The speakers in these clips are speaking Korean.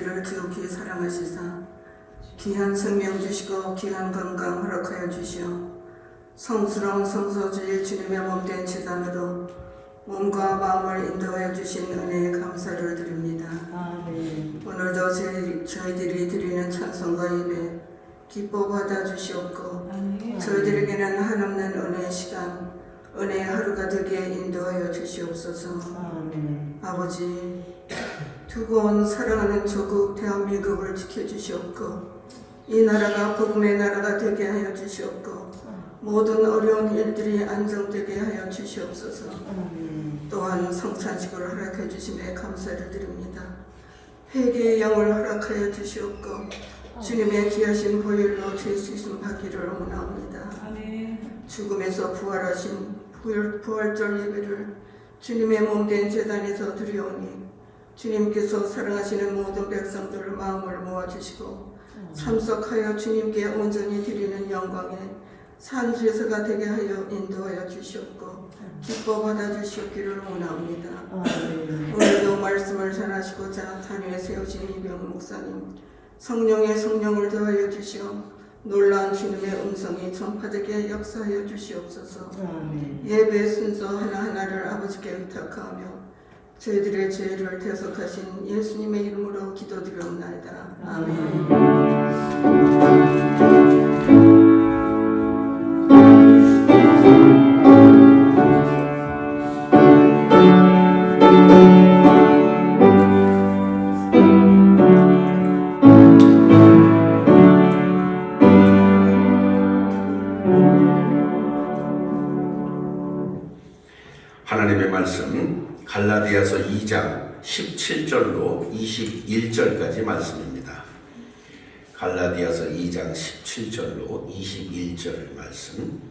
저희를 지극히 사랑하시사 귀한 생명 주시고 귀한 건강 허락하여 주시어 성스러운 성소주의 주님의 몸된 제단으로 몸과 마음을 인도하여 주신 은혜에 감사를 드립니다. 아멘. 오늘도 저희들이 드리는 찬송과 예배 기뻐 받아주시옵고 저희들에게는 한없는 은혜의 시간, 은혜의 하루가 되게 인도하여 주시옵소서. 아멘. 아버지, 두고 온 사랑하는 조국 대한민국을 지켜주시옵고 이 나라가 복음의 나라가 되게 하여 주시옵고 모든 어려운 일들이 안정되게 하여 주시옵소서. 또한 성찬식을 허락해 주심에 감사를 드립니다. 회개의 영을 허락하여 주시옵고 주님의 귀하신 보혈로 죄 씻음 받기를 원합니다. 죽음에서 부활하신 부활절 예배를 주님의 몸된 제단에서 드리오니 주님께서 사랑하시는 모든 백성들을 마음을 모아주시고 참석하여 주님께 온전히 드리는 영광에 산제사가 되게 하여 인도하여 주시옵고 기뻐 받아주시옵기를 원합니다. 오늘도 말씀을 전하시고자 단위에 세우신 이병 목사님 성령의 성령을 더하여 주시어 놀라운 주님의 음성이 전파되게 역사하여 주시옵소서. 예배 순서 하나하나를 아버지께 부탁하며 저희들의 죄를 대속하신 예수님의 이름으로 기도드리옵나이다. 아멘. 하나님의 말씀 갈라디아서 2장 17절로 21절까지 말씀입니다. 갈라디아서 2장 17절로 21절 말씀.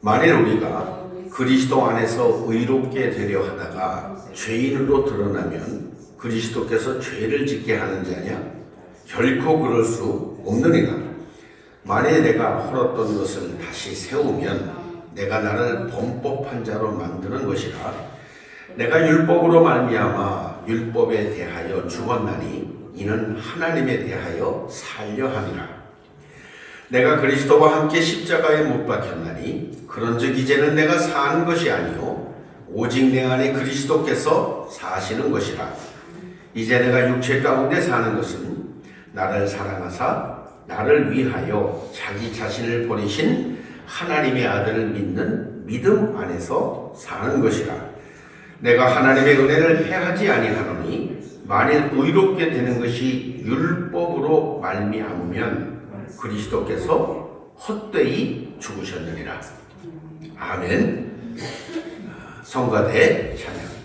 만일 우리가 그리스도 안에서 의롭게 되려 하다가 죄인으로 드러나면 그리스도께서 죄를 짓게 하는 자냐? 결코 그럴 수 없느니라. 만일 내가 헐었던 것을 다시 세우면 내가 나를 범법한 자로 만드는 것이라. 내가 율법으로 말미암아 율법에 대하여 죽었나니 이는 하나님에 대하여 살려 함이라. 내가 그리스도와 함께 십자가에 못 박혔나니 그런즉 이제는 내가 사는 것이 아니요 오직 내 안에 그리스도께서 사시는 것이라. 이제 내가 육체 가운데 사는 것은 나를 사랑하사 나를 위하여 자기 자신을 버리신 하나님의 아들을 믿는 믿음 안에서 사는 것이라. 내가 하나님의 은혜를 패하지 아니하노니 만일 의롭게 되는 것이 율법으로 말미암으면 그리스도께서 헛되이 죽으셨느니라. 아멘. 성가대 찬양하겠습니다.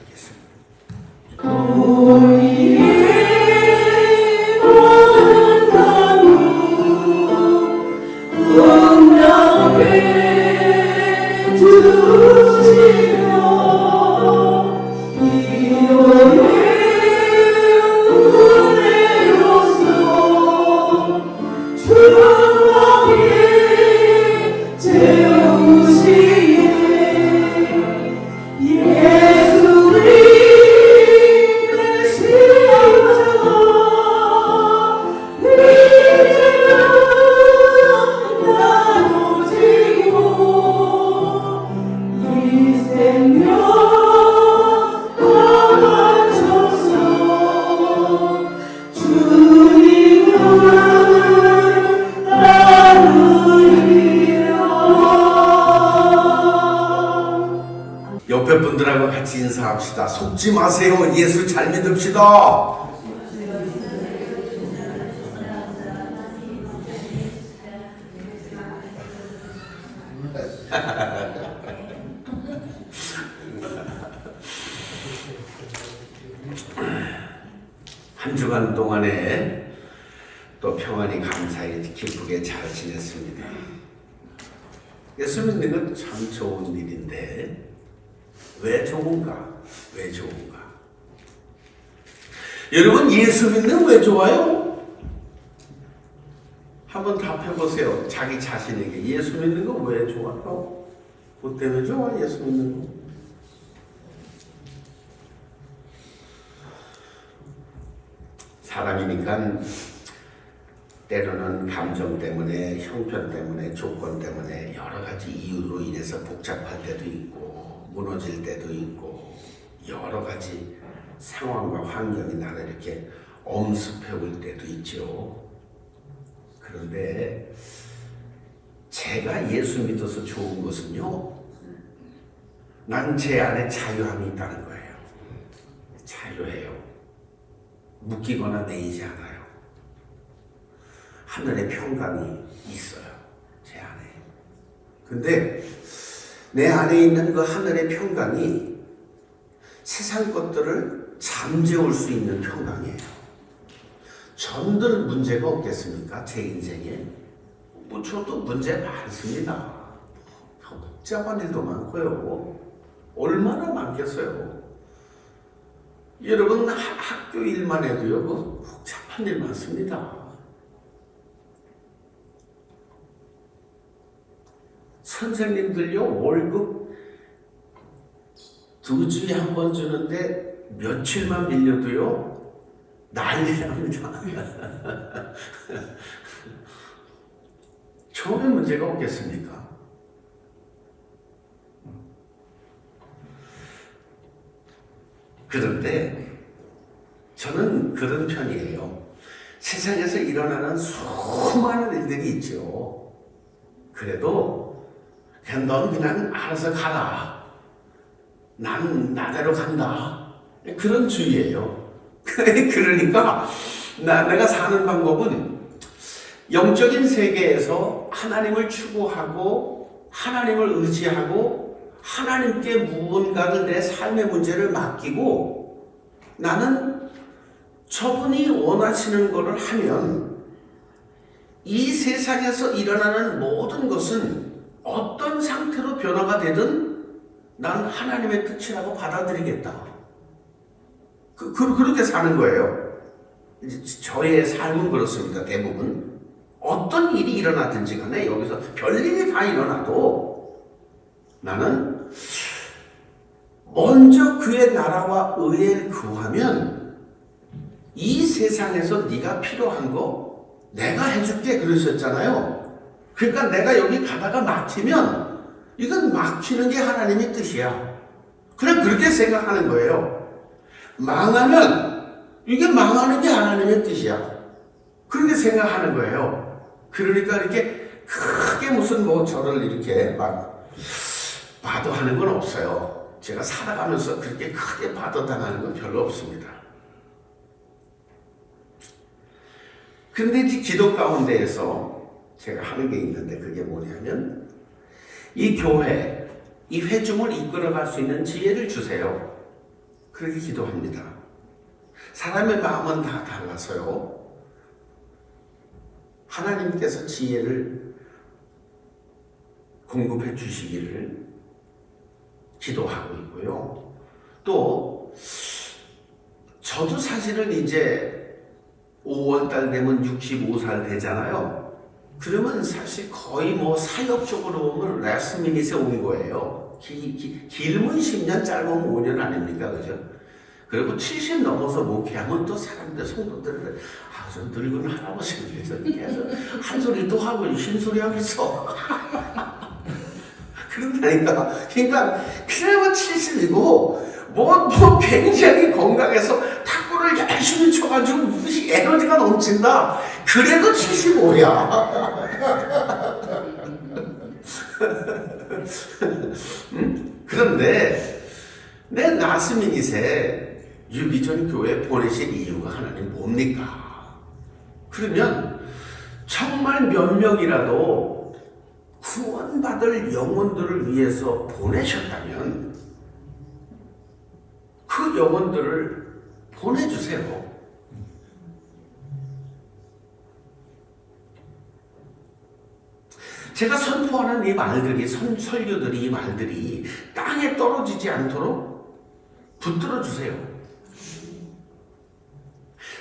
옆에 분들하고 같이 인사합시다. 속지 마세요. 예수 잘 믿읍시다. 한 주간 동안에 또 평안히 감사히 기쁘게 잘 지냈습니다. 예수 믿는 건 참 좋은 일인데 왜 좋은가? 왜 좋은가? 여러분, 예수 믿는 왜 좋아요? 한번 답해보세요. 자기 자신에게 예수 믿는 거 왜 좋아요? 뭐 때문에 좋아? 예수 믿는 거? 사람이니까 때로는 감정 때문에, 형편 때문에, 조건 때문에 여러 가지 이유로 인해서 복잡할 때도 있고 무너질 때도 있고 여러 가지 상황과 환경이 나를 이렇게 엄습해 올 때도 있죠. 그런데 제가 예수 믿어서 좋은 것은요, 난 제 안에 자유함이 있다는 거예요. 자유해요. 묶이거나 매이지 않아요. 하늘의 평강이 있어요. 제 안에. 근데 내 안에 있는 그 하늘의 평강이 세상 것들을 잠재울 수 있는 평강이에요. 전들 문제가 없겠습니까? 제 인생에. 뭐 저도 문제 많습니다. 복잡한 일도 많고요. 얼마나 많겠어요. 여러분 학교 일만 해도요, 뭐 복잡한 일 많습니다. 선생님들요, 월급 2주에 한 번 주는데 며칠만 밀려도요 난리 납니다. 처음에 문제가 없겠습니까? 그런데 저는 그런 편이에요. 세상에서 일어나는 수많은 일들이 있죠. 그래도 그냥 넌 그냥 알아서 가라. 난 나대로 간다. 그런 주의예요. 그러니까 내가 사는 방법은 영적인 세계에서 하나님을 추구하고 하나님을 의지하고 하나님께 무언가를 내 삶의 문제를 맡기고 나는 저분이 원하시는 것을 하면 이 세상에서 일어나는 모든 것은 어떤 상태로 변화가 되든 난 하나님의 뜻이라고 받아들이겠다. 그렇게 사는 거예요. 저의 삶은 그렇습니다. 대부분. 어떤 일이 일어나든지 간에 여기서 별일이 다 일어나도 나는 먼저 그의 나라와 의를 구하면 이 세상에서 네가 필요한 거 내가 해줄게 그러셨잖아요. 그러니까 내가 여기 가다가 막히면 이건 막히는 게 하나님의 뜻이야. 그냥 그렇게 생각하는 거예요. 망하면 이게 망하는 게 하나님의 뜻이야. 그렇게 생각하는 거예요. 그러니까 이렇게 크게 무슨 뭐 저를 이렇게 막 봐도 하는 건 없어요. 제가 살아가면서 그렇게 크게 봐도당하는 건 별로 없습니다. 근데 이 기도 가운데에서 제가 하는 게 있는데 그게 뭐냐면 이 교회, 이 회중을 이끌어갈 수 있는 지혜를 주세요. 그렇게 기도합니다. 사람의 마음은 다 달라서요. 하나님께서 지혜를 공급해 주시기를 기도하고 있고요. 또 저도 사실은 이제 5월달 되면 65살 되잖아요. 그러면 사실 거의 뭐 사역적으로 보면 레스미닛에 온 거예요. 길면 10년, 짧으면 5년 아닙니까? 그죠? 그리고 70 넘어서 목회하면 또 사람들, 성도들은 저 늙은 할아버지들에서 계속 한 소리 또 하고 쉰소리 하고 있어. 그런다니까. 그러니까 그래도 70이고 뭐 굉장히 건강해서 탁구를 열심히 쳐가지고 무슨 에너지가 넘친다. 그래도 75야. 그런데 내 나스미닛에 유비전 교회 보내신 이유가 하나님 뭡니까? 그러면 정말 몇 명이라도 구원받을 영혼들을 위해서 보내셨다면 그 영혼들을 보내주세요. 제가 선포하는 이 말들이, 설교들이, 이 말들이 땅에 떨어지지 않도록 붙들어 주세요.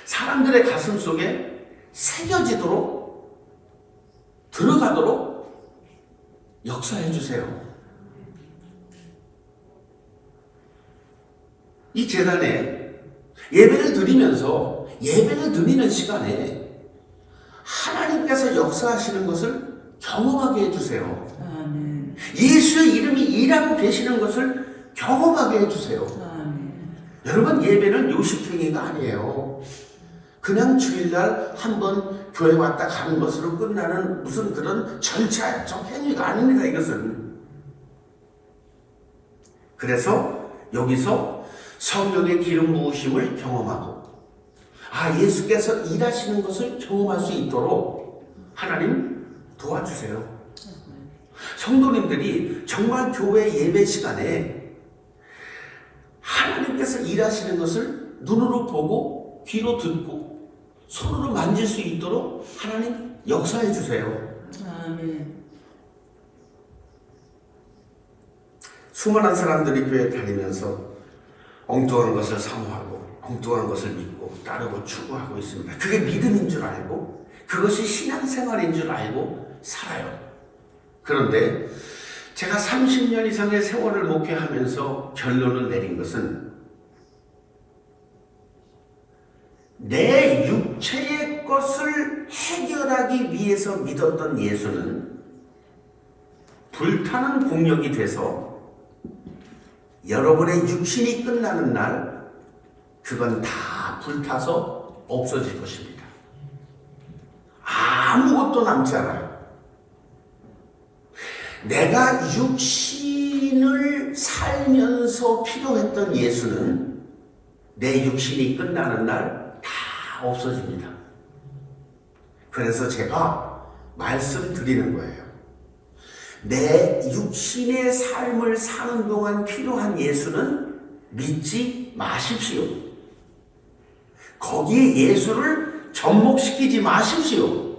사람들의 가슴 속에 새겨지도록, 들어가도록 역사해 주세요. 이 재단에 예배를 드리면서 예배를 드리는 시간에 하나님께서 역사하시는 것을 경험하게 해주세요. 아멘. 예수의 이름이 일하고 계시는 것을 경험하게 해주세요. 아멘. 여러분, 예배는 요식행위가 아니에요. 그냥 주일날 한번 교회 왔다 가는 것으로 끝나는 무슨 그런 절차적 행위가 아닙니다. 이것은. 그래서 여기서 성령의 기름 부으심을 경험하고 예수께서 일하시는 것을 경험할 수 있도록 하나님 도와주세요. 성도님들이 정말 교회 예배 시간에 하나님께서 일하시는 것을 눈으로 보고 귀로 듣고 손으로 만질 수 있도록 하나님 역사해 주세요. 아멘. 수많은 사람들이 교회 다니면서 엉뚱한 것을 사모하고 엉뚱한 것을 믿고 따르고 추구하고 있습니다. 그게 믿음인 줄 알고 그것이 신앙생활인 줄 알고 살아요. 그런데 제가 30년 이상의 세월을 목회하면서 결론을 내린 것은 내 육체의 것을 해결하기 위해서 믿었던 예수는 불타는 공력이 돼서 여러분의 육신이 끝나는 날 그건 다 불타서 없어질 것입니다. 아무것도 남지 않아요. 내가 육신을 살면서 필요했던 예수는 내 육신이 끝나는 날 다 없어집니다. 그래서 제가 말씀드리는 거예요. 내 육신의 삶을 사는 동안 필요한 예수는 믿지 마십시오. 거기에 예수를 접목시키지 마십시오.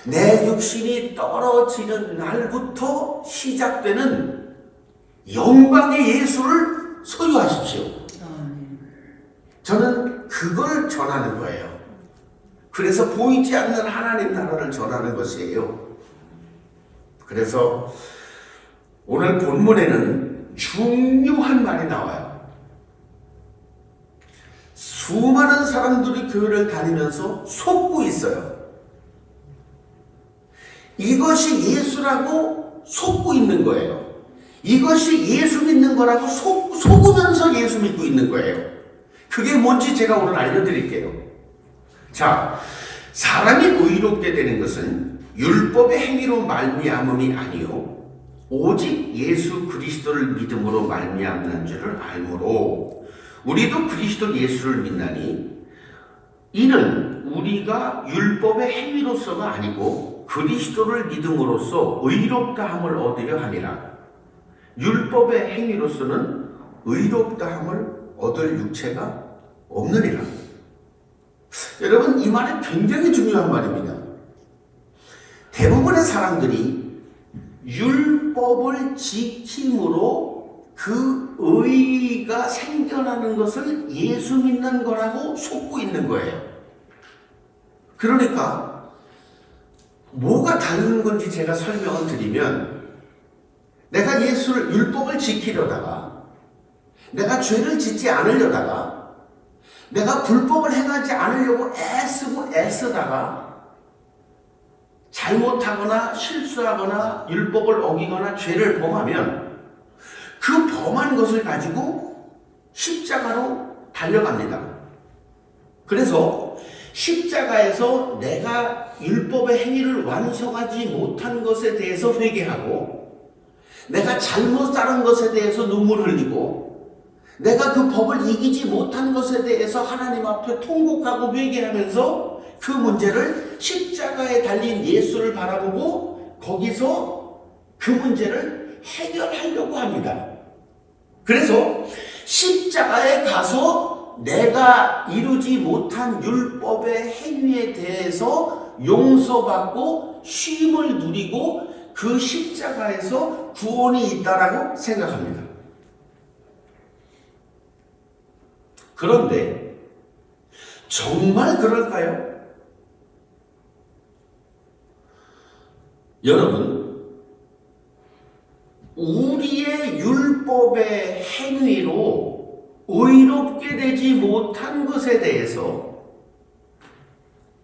내 육신이 떨어지는 날부터 시작되는 영광의 예수를 소유하십시오. 저는 그걸 전하는 거예요. 그래서 보이지 않는 하나님 나라를 전하는 것이에요. 그래서 오늘 본문에는 중요한 말이 나와요. 수많은 사람들이 교회를 다니면서 속고 있어요. 이것이 예수라고 속고 있는 거예요. 이것이 예수 믿는 거라고 속으면서 예수 믿고 있는 거예요. 그게 뭔지 제가 오늘 알려드릴게요. 자, 사람이 의롭게 되는 것은 율법의 행위로 말미암음이 아니요 오직 예수 그리스도를 믿음으로 말미암는 줄을 알므로 우리도 그리스도 예수를 믿나니 이는 우리가 율법의 행위로서가 아니고 그리스도를 믿음으로써 의롭다함을 얻으려 함이라. 율법의 행위로서는 의롭다함을 얻을 육체가 없느니라. 여러분, 이 말은 굉장히 중요한 말입니다. 대부분의 사람들이 율법을 지킴으로 그 의의가 생겨나는 것을 예수 믿는 거라고 속고 있는 거예요. 그러니까 뭐가 다른 건지 제가 설명을 드리면 내가 율법을 지키려다가 내가 죄를 짓지 않으려다가 내가 불법을 행하지 않으려고 애쓰고 애쓰다가 잘못하거나 실수하거나 율법을 어기거나 죄를 범하면 그 범한 것을 가지고 십자가로 달려갑니다. 그래서 십자가에서 내가 율법의 행위를 완성하지 못한 것에 대해서 회개하고 내가 잘못 따른 것에 대해서 눈물 흘리고 내가 그 법을 이기지 못한 것에 대해서 하나님 앞에 통곡하고 회개하면서 그 문제를 십자가에 달린 예수를 바라보고 거기서 그 문제를 해결하려고 합니다. 그래서 십자가에 가서 내가 이루지 못한 율법의 행위에 대해서 용서받고 쉼을 누리고 그 십자가에서 구원이 있다라고 생각합니다. 그런데 정말 그럴까요? 여러분, 우리의 율법의 행위로 의롭게 되지 못한 것에 대해서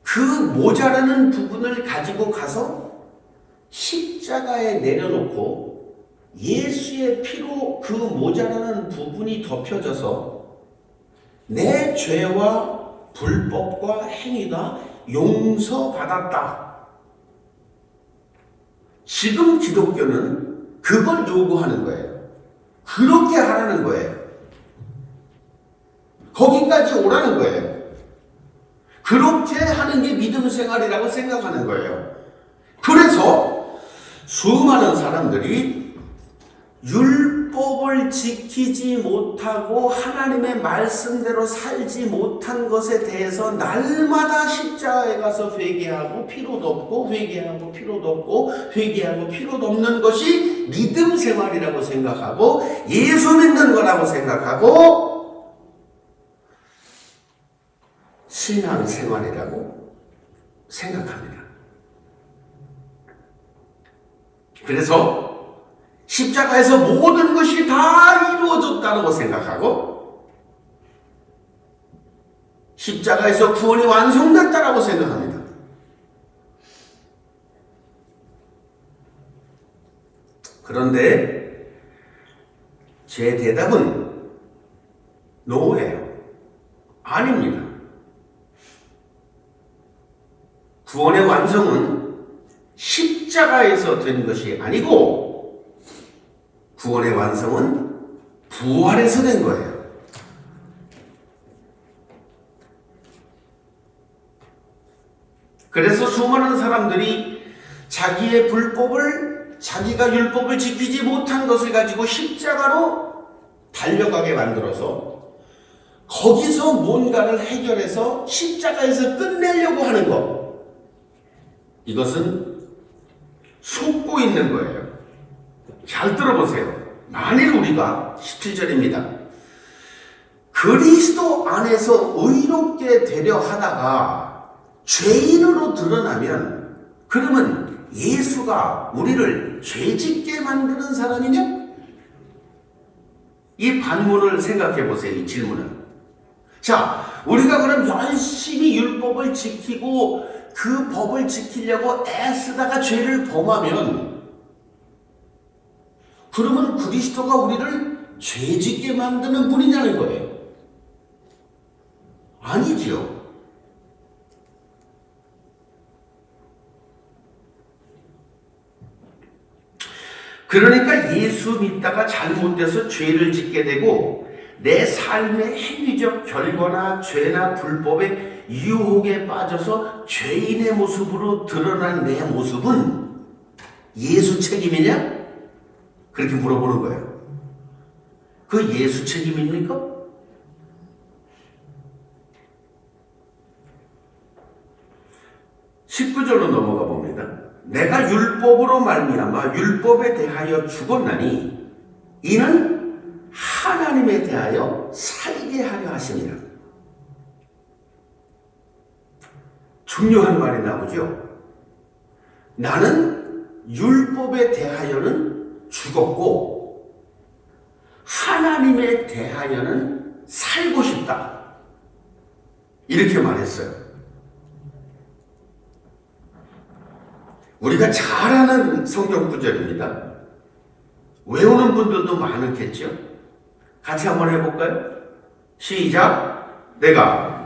그 모자라는 부분을 가지고 가서 십자가에 내려놓고 예수의 피로 그 모자라는 부분이 덮여져서 내 죄와 불법과 행위가 용서받았다. 지금 기독교는 그걸 요구하는 거예요. 그렇게 하라는 거예요. 거기까지 오라는 거예요. 그렇게 하는 게 믿음 생활이라고 생각하는 거예요. 그래서 수많은 사람들이 율법을 지키지 못하고 하나님의 말씀대로 살지 못한 것에 대해서 날마다 십자가에 가서 회개하고 피로 덮고 회개하고 피로 덮고 회개하고 피로 덮는 것이 믿음 생활이라고 생각하고 예수 믿는 거라고 생각하고 신앙 생활이라고 생각합니다. 그래서 십자가에서 모든 것이 다 이루어졌다고 생각하고 십자가에서 구원이 완성됐다고 생각합니다. 그런데 제 대답은 노예요. 아닙니다. 구원의 완성은 십자가에서 된 것이 아니고 구원의 완성은 부활에서 된 거예요. 그래서 수많은 사람들이 자기의 불법을, 자기가 율법을 지키지 못한 것을 가지고 십자가로 달려가게 만들어서 거기서 뭔가를 해결해서 십자가에서 끝내려고 하는 것. 이것은 속고 있는 거예요. 잘 들어보세요. 만일 우리가 17절입니다. 그리스도 안에서 의롭게 되려 하다가 죄인으로 드러나면 그러면 예수가 우리를 죄짓게 만드는 사람이냐? 이 반문을 생각해 보세요. 이 질문은. 자, 우리가 그럼 열심히 율법을 지키고 그 법을 지키려고 애쓰다가 죄를 범하면 그러면 그리스도가 우리를 죄짓게 만드는 분이냐는 거예요. 아니죠. 그러니까 예수 믿다가 잘못돼서 죄를 짓게 되고 내 삶의 행위적 결과나 죄나 불법의 유혹에 빠져서 죄인의 모습으로 드러난 내 모습은 예수 책임이냐? 그렇게 물어보는 거예요. 그 예수 책임입니까? (19절로) 넘어가 봅니다. 내가 율법으로 말미암아 율법에 대하여 죽었나니 이는 하나님에 대하여 살게 하려 하심이라. 중요한 말이 나오죠. 나는 율법에 대하여는 죽었고 하나님에 대하여는 살고 싶다. 이렇게 말했어요. 우리가 잘 아는 성경 구절입니다. 외우는 분들도 많겠죠. 같이 한번 해볼까요? 시작. 내가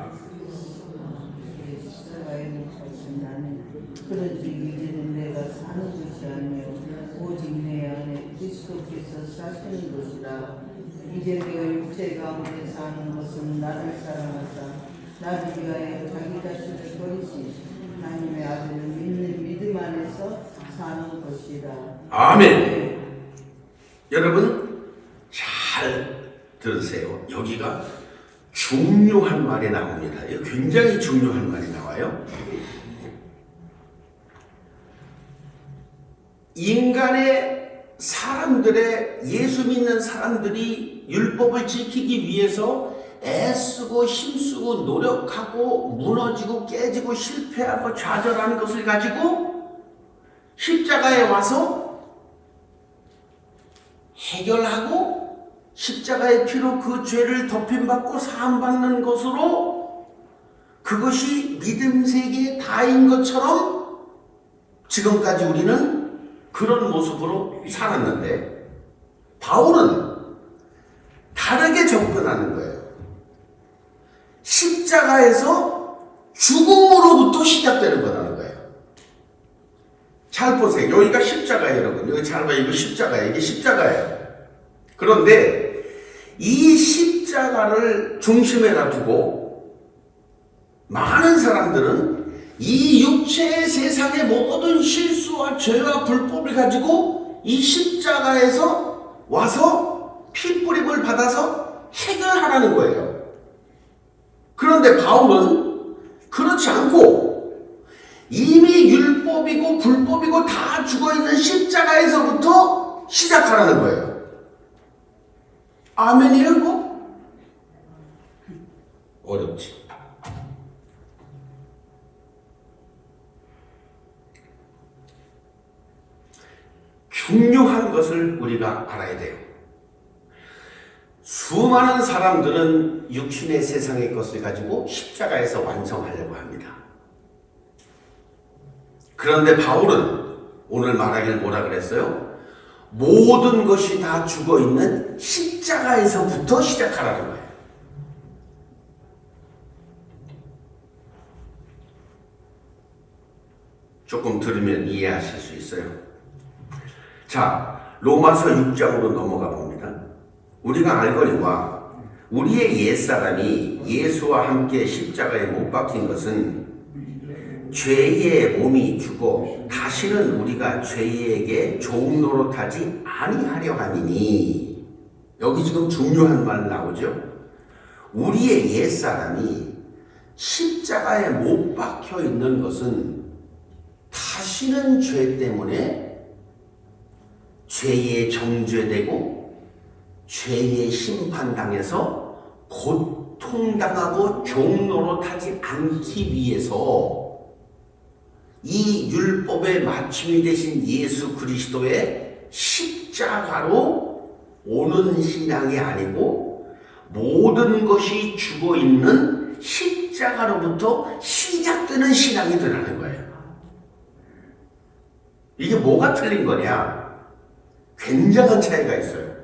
그런지 이제는 내가 사는 것이 아니요 오직 내 안에 그리스도께서 사시는 것이라. 이제 내가 육체 가운데 사는 것은 나를 사랑하사 나를 위하여 자기 자신을 버리신 하나님의 아들을 믿는 믿음 안에서 사는 것이라. 아멘. 여러분 잘 들으세요. 여기가 중요한 말이 나옵니다. 굉장히 중요한 말이 나와요. 인간의 사람들의 예수 믿는 사람들이 율법을 지키기 위해서 애쓰고 힘쓰고 노력하고 무너지고 깨지고 실패하고 좌절하는 것을 가지고 십자가에 와서 해결하고 십자가의 피로 그 죄를 덮임받고 사함받는 것으로 그것이 믿음 세계의 다인 것처럼 지금까지 우리는 그런 모습으로 살았는데 바울은 다르게 접근하는 거예요. 십자가에서 죽음으로부터 시작되는 거라는 거예요. 잘 보세요. 여기가 십자가예요, 여러분. 여기 잘 봐요. 이거 십자가예요. 이게 십자가예요. 그런데 이 십자가를 중심에다 두고 많은 사람들은 이 육체의 세상의 모든 실수와 죄와 불법을 가지고 이 십자가에서 와서 피뿌림을 받아서 해결하라는 거예요. 그런데 바울은 그렇지 않고 이미 율법이고 불법이고 다 죽어있는 십자가에서부터 시작하라는 거예요. 아멘이에요, 뭐? 어렵지. 중요한 것을 우리가 알아야 돼요. 수많은 사람들은 육신의 세상의 것을 가지고 십자가에서 완성하려고 합니다. 그런데 바울은 오늘 말하길 뭐라 그랬어요? 모든 것이 다 죽어있는 십자가에서부터 시작하라는 거예요. 조금 들으면 이해하실 수 있어요. 자, 로마서 6장으로 넘어가 봅니다. 우리가 알거니와 우리의 옛사람이 예수와 함께 십자가에 못 박힌 것은 죄의 몸이 죽어 다시는 우리가 죄에게 종노릇하지 아니하려 함이니. 여기 지금 중요한 말 나오죠. 우리의 옛사람이 십자가에 못 박혀 있는 것은 다시는 죄 때문에 죄에 정죄되고 죄의 심판당해서 고통당하고 종노릇하지 않기 위해서 이 율법의 마침이 되신 예수 그리스도의 십자가로 오는 신앙이 아니고 모든 것이 죽어있는 십자가로부터 시작되는 신앙이 되라는 거예요. 이게 뭐가 틀린 거냐? 굉장한 차이가 있어요.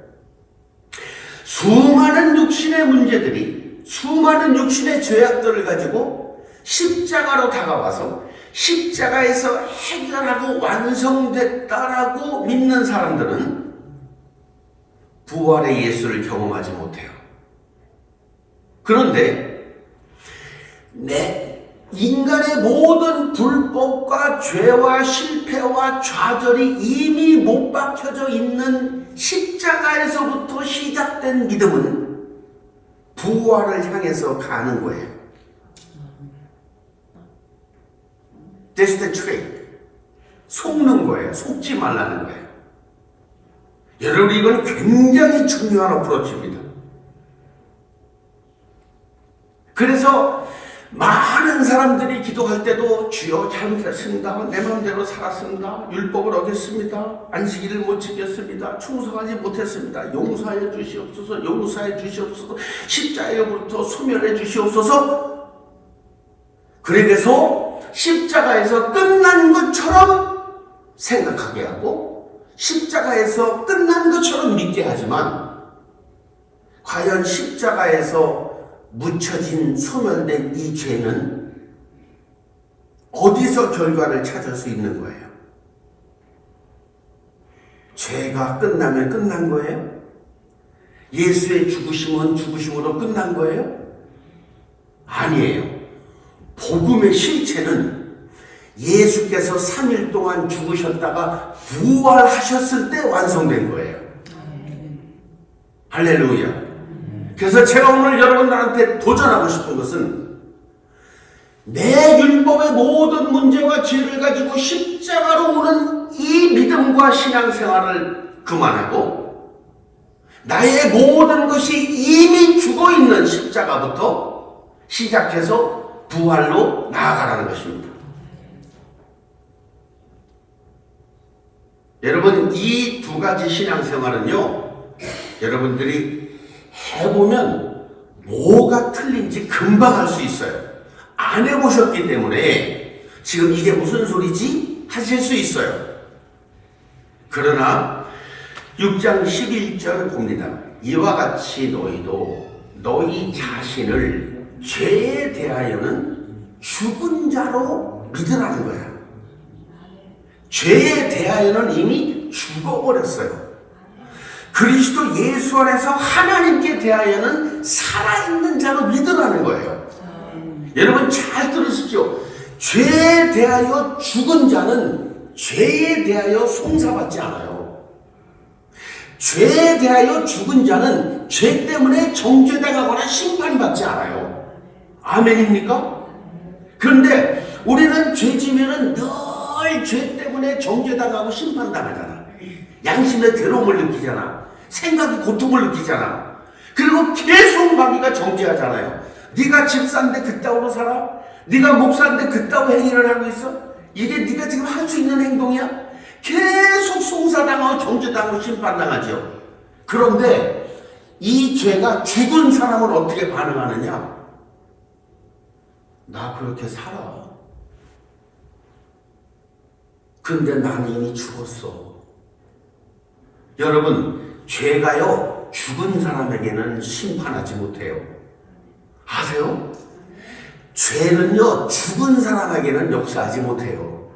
수많은 육신의 문제들이, 수많은 육신의 죄악들을 가지고 십자가로 다가와서 십자가에서 해결하고 완성됐다라고 믿는 사람들은 부활의 예수를 경험하지 못해요. 그런데 인간의 모든 불법과 죄와 실패와 좌절이 이미 못 박혀져 있는 십자가에서부터 시작된 믿음은 부활을 향해서 가는 거예요. That's the trick. 속는 거예요. 속지 말라는 거예요. 여러분, 이건 굉장히 중요한 어프로치입니다. 그래서 많은 사람들이 기도할 때도 주여 잘못했습니다. 내 마음대로 살았습니다. 율법을 어겼습니다. 안식일을 못 지켰습니다. 충성하지 못했습니다. 용서하여 주시옵소서. 용서해 주시옵소서. 십자가로부터 소멸해 주시옵소서. 그래서 십자가에서 끝난 것처럼 생각하게 하고 십자가에서 끝난 것처럼 믿게 하지만 과연 십자가에서 묻혀진 소멸된 이 죄는 어디서 결과를 찾을 수 있는 거예요? 죄가 끝나면 끝난 거예요? 예수의 죽으심은 죽으심으로 끝난 거예요? 아니에요. 복음의 실체는 예수께서 3일 동안 죽으셨다가 부활하셨을 때 완성된 거예요. 할렐루야. 그래서 제가 오늘 여러분들한테 도전하고 싶은 것은 내 율법의 모든 문제와 죄를 가지고 십자가로 오는 이 믿음과 신앙생활을 그만하고 나의 모든 것이 이미 죽어있는 십자가부터 시작해서 부활로 나아가라는 것입니다. 여러분, 이 두 가지 신앙생활은요, 여러분들이 해보면 뭐가 틀린지 금방 알 수 있어요. 안 해보셨기 때문에 지금 이게 무슨 소리지? 하실 수 있어요. 그러나 6장 11절 봅니다. 이와 같이 너희도 너희 자신을 죄에 대하여는 죽은 자로 믿으라는 거야. 죄에 대하여는 이미 죽어버렸어요. 그리스도 예수 안에서 하나님께 대하여는 살아있는 자로 믿으라는 거예요. 여러분 잘 들으십시오. 죄에 대하여 죽은 자는 죄에 대하여 송사받지 않아요. 죄에 대하여 죽은 자는 죄 때문에 정죄당하거나 심판받지 않아요. 아멘입니까? 그런데 우리는 죄 지면은 늘 죄 때문에 정죄당하고 심판당하잖아. 양심의 괴로움을 느끼잖아. 생각이 고통을 느끼잖아. 그리고 계속 마귀가 정죄하잖아요. 네가 집사인데 그따위로 살아? 네가 목사인데 그따위 행위를 하고 있어? 이게 네가 지금 할 수 있는 행동이야? 계속 송사당하고 정죄당하고 심판당하죠. 그런데 이 죄가 죽은 사람은 어떻게 반응하느냐? 나 그렇게 살아. 근데 나는 이미 죽었어. 여러분, 죄가요, 죽은 사람에게는 심판하지 못해요. 아세요? 죄는요, 죽은 사람에게는 역사하지 못해요.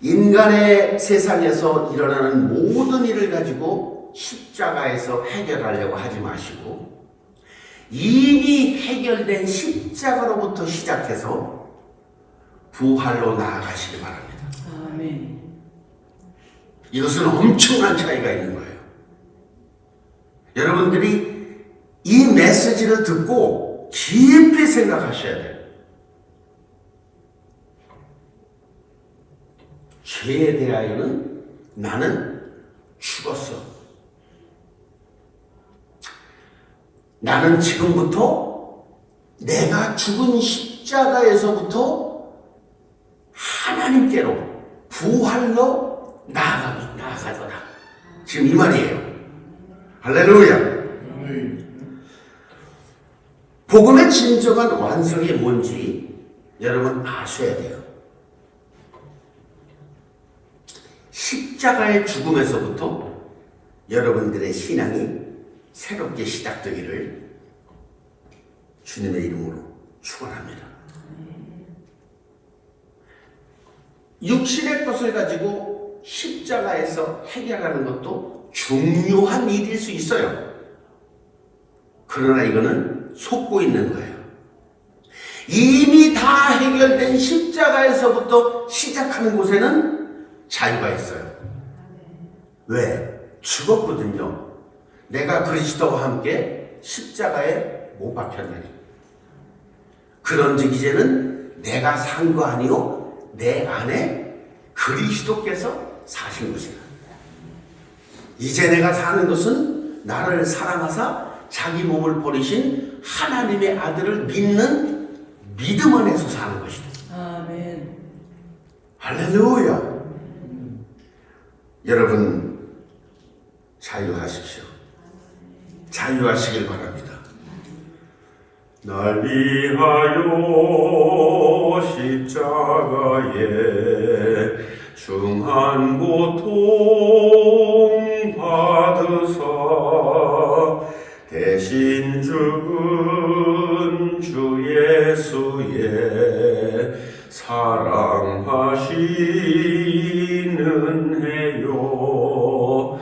인간의 세상에서 일어나는 모든 일을 가지고 십자가에서 해결하려고 하지 마시고, 이미 해결된 십자가로부터 시작해서 부활로 나아가시기 바랍니다. 아멘. 이것은 엄청난 차이가 있는 거예요. 여러분들이 이 메시지를 듣고 깊이 생각하셔야 돼요. 죄에 대하여는 나는 죽었어. 나는 지금부터 내가 죽은 십자가에서부터 하나님께로 부활로 나아가거나. 지금 이 말이에요. 할렐루야. 복음의 진정한 완성이 뭔지 여러분 아셔야 돼요. 십자가의 죽음에서부터 여러분들의 신앙이 새롭게 시작되기를 주님의 이름으로 축원합니다. 육신의 것을 가지고 십자가에서 해결하는 것도 중요한 일일 수 있어요. 그러나 이거는 속고 있는 거예요. 이미 다 해결된 십자가에서부터 시작하는 곳에는 자유가 있어요. 왜? 죽었거든요. 내가 그리스도와 함께 십자가에 못 박혔나니. 그런즉 이제는 내가 산 거 아니요 내 안에 그리스도께서 사신 것이다. 이제 내가 사는 것은 나를 사랑하사 자기 몸을 버리신 하나님의 아들을 믿는 믿음 안에서 사는 것이다. 아멘. 할렐루야. 여러분 자유하십시오. 자유하시길 바랍니다. 날 위하여 십자가에 중한 고통 받으사 대신 죽은 주 예수의 사랑하시는 해요.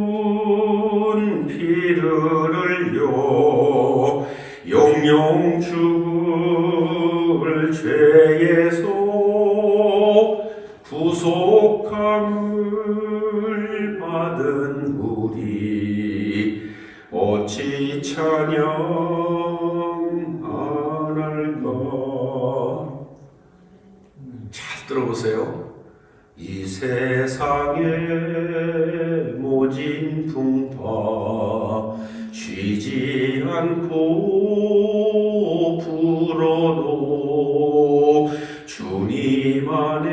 보배로운 피를 흘려 영영 죽을 죄에서 구속함을 받은 우리 어찌 찬양하랄까. 잘 들어보세요. 이 세상의 모진 풍파 쉬지 않고 불어도 주님 안에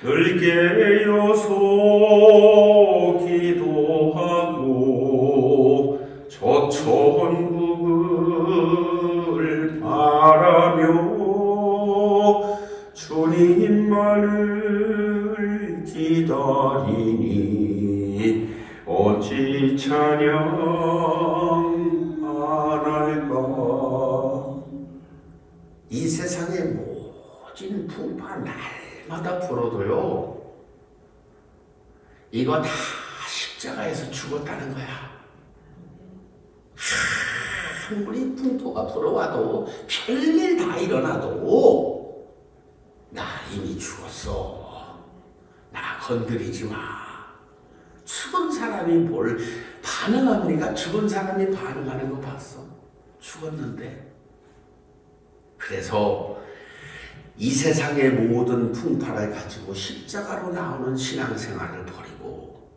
늘 깨어서 기도하고 저 천국을 바라며 주님만을 기다리니 어찌 찬양 안 할까. 이 세상의 모진 풍파 날마다 불어도요, 이거 다 십자가에서 죽었다는 거야. 아무리 풍토가 불어와도 별일 다 일어나도 나 이미 죽었어. 나 건드리지 마. 죽은 사람이 뭘 반응합니까? 죽은 사람이 반응하는 거 봤어. 죽었는데. 그래서 이 세상의 모든 풍파를 가지고 십자가로 나오는 신앙생활을 버리고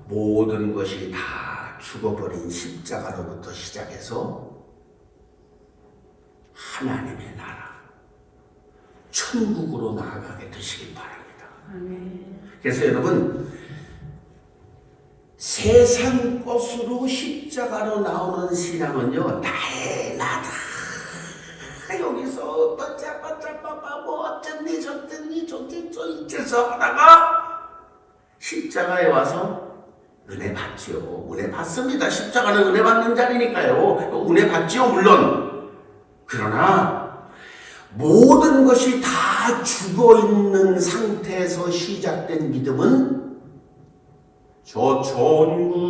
모든 것이 다 죽어버린 십자가로부터 시작해서 하나님의 나라, 천국으로 나아가게 되시길 바랍니다. 그래서 여러분, 세상 것으로 십자가로 나오는 신앙은요, 날마다 여기서 빠짜빠짜빠빠 뭐 어쨌니 저쨌니 저째서 하다가 십자가에 와서 은혜 받지요. 은혜 받습니다. 십자가는 은혜 받는 자리니까요. 은혜 받지요, 물론. 그러나 모든 것이 다 죽어있는 상태에서 시작된 믿음은 저 천국을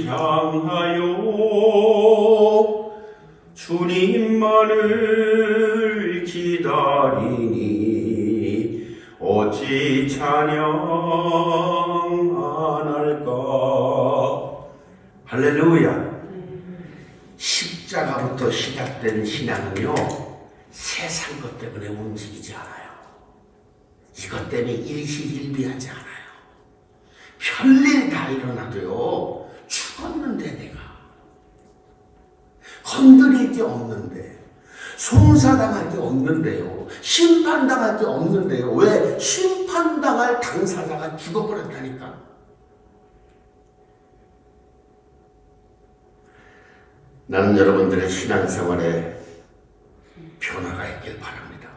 향하여 주님만을 기다리니 어찌 찬양 안 할까. 할렐루야. 십자가부터 시작된 신앙은요, 세상 것 때문에 움직이지 않아요. 이것 때문에 일시일비하지 않아요. 별일 다 일어나도요, 죽었는데 내가 건드릴 게 없는데, 송사당할 게 없는데요, 심판당할 게 없는데요. 왜? 심판당할 당사자가 죽어버렸다니까. 나는 여러분들의 신앙생활에 변화가 있길 바랍니다.